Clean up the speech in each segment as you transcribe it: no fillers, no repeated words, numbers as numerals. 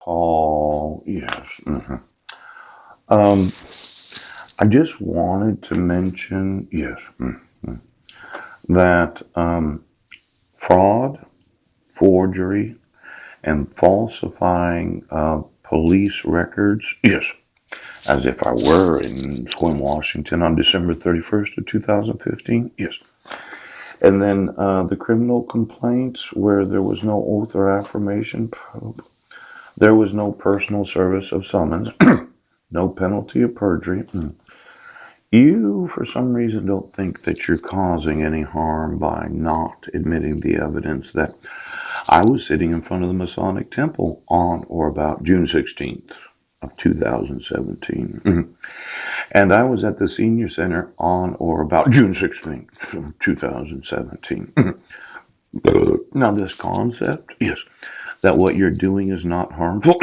Paul, yes. Um, I just wanted to mention, yes, that fraud, forgery, and falsifying police records, yes, as if I were in Sequim, Washington on December 31st of 2015, yes. And then the criminal complaints where there was no oath or affirmation, there was no personal service of summons, no penalty of perjury. You, for some reason, don't think that you're causing any harm by not admitting the evidence that I was sitting in front of the Masonic Temple on or about June 16th of 2017. And I was at the Senior Center on or about June 16th of 2017. Now, this concept, yes, that what you're doing is not harmful,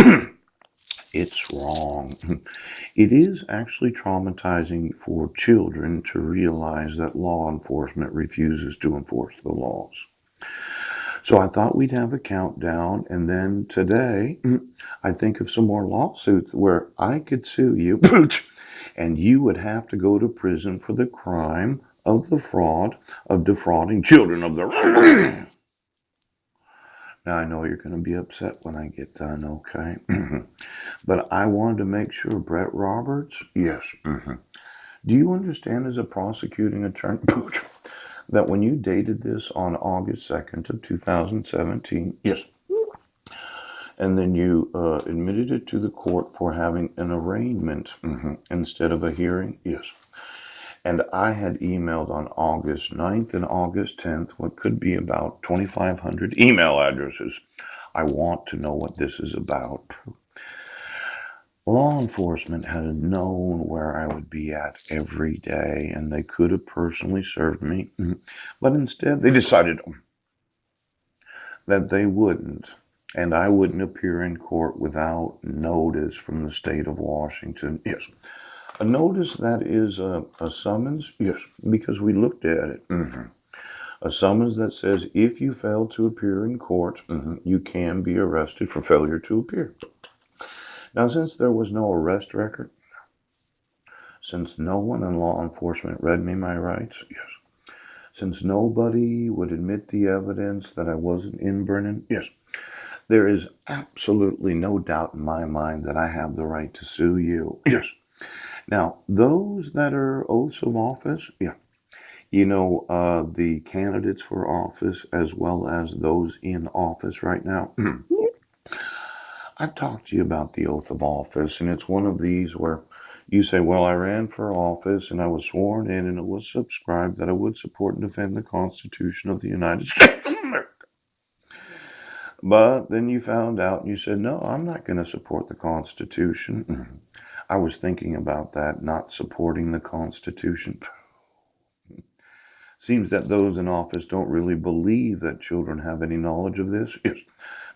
it's wrong. It is actually traumatizing for children to realize that law enforcement refuses to enforce the laws. So I thought we'd have a countdown, and then today I think of some more lawsuits where I could sue you, and you would have to go to prison for the crime of the fraud of defrauding children of their. Now I know you're going to be upset when I get done, okay? But I wanted to make sure, Brett Roberts, yes. Do you understand as a prosecuting attorney that when you dated this on August 2nd of 2017, yes, and then you admitted it to the court for having an arraignment instead of a hearing, yes. And I had emailed on August 9th and August 10th what could be about 2,500 email addresses. I want to know what this is about. Law enforcement had known where I would be at every day, and they could have personally served me. But instead, they decided that they wouldn't, and I wouldn't appear in court without notice from the state of Washington. Yes, a notice that is a summons. Yes, because we looked at it. A summons that says if you fail to appear in court, you can be arrested for failure to appear. Now, since there was no arrest record, since no one in law enforcement read me my rights, yes. Since nobody would admit the evidence that I wasn't in Brennan, yes. There is absolutely no doubt in my mind that I have the right to sue you. Yes. Now, those that are oaths of office, yeah. The candidates for office as well as those in office right now. I've talked to you about the oath of office, and it's one of these where you say, well, I ran for office and I was sworn in and it was subscribed that I would support and defend the Constitution of the United States of America. But then you found out and you said, no, I'm not going to support the Constitution. I was thinking about that, not supporting the Constitution. Seems that those in office don't really believe that children have any knowledge of this. Yes,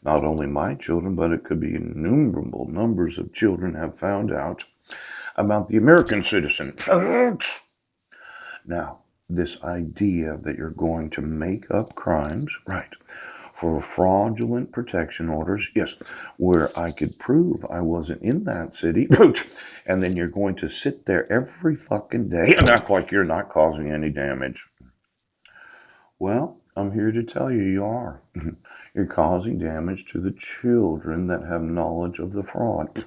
not only my children, but it could be innumerable numbers of children have found out about the American citizen. Now, this idea that you're going to make up crimes, right, for fraudulent protection orders, yes, where I could prove I wasn't in that city, and then you're going to sit there every fucking day and act like you're not causing any damage. Well, I'm here to tell you you are. You're causing damage to the children that have knowledge of the fraud.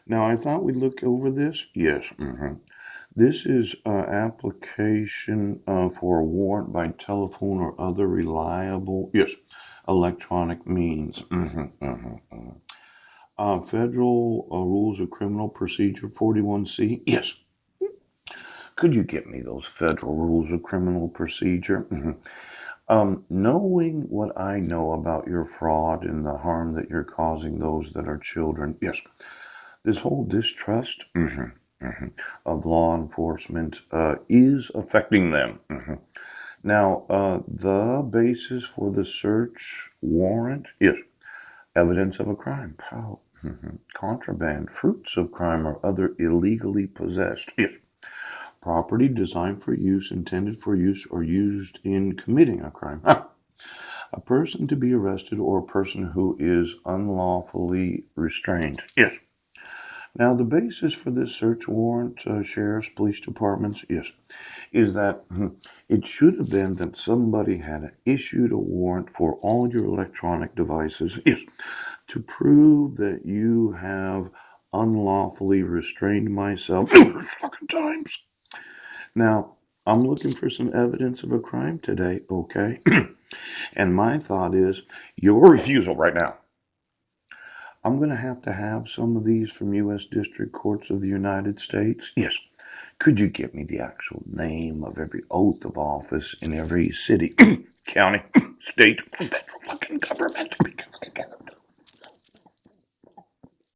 Now, I thought we'd look over this. Yes. This is application for a warrant by telephone or other reliable, yes, electronic means. Federal Rules of Criminal Procedure 41C. Yes. Could you get me those federal rules of criminal procedure? Knowing what I know about your fraud and the harm that you're causing those that are children, yes, this whole distrust of law enforcement is affecting them. Now, the basis for the search warrant is evidence of a crime. How? Contraband, fruits of crime, or other illegally possessed. Yes. Property designed for use, intended for use, or used in committing a crime. A person to be arrested or a person who is unlawfully restrained. Yes. Now, the basis for this search warrant, sheriff's, police departments, yes, is that it should have been that somebody had issued a warrant for all your electronic devices, yes, to prove that you have unlawfully restrained myself numerous fucking times. Now, I'm looking for some evidence of a crime today, okay? And my thought is your refusal right now. I'm going to have some of these from U.S. District Courts of the United States. Yes. Could you give me the actual name of every oath of office in every city, county, state, federal fucking government?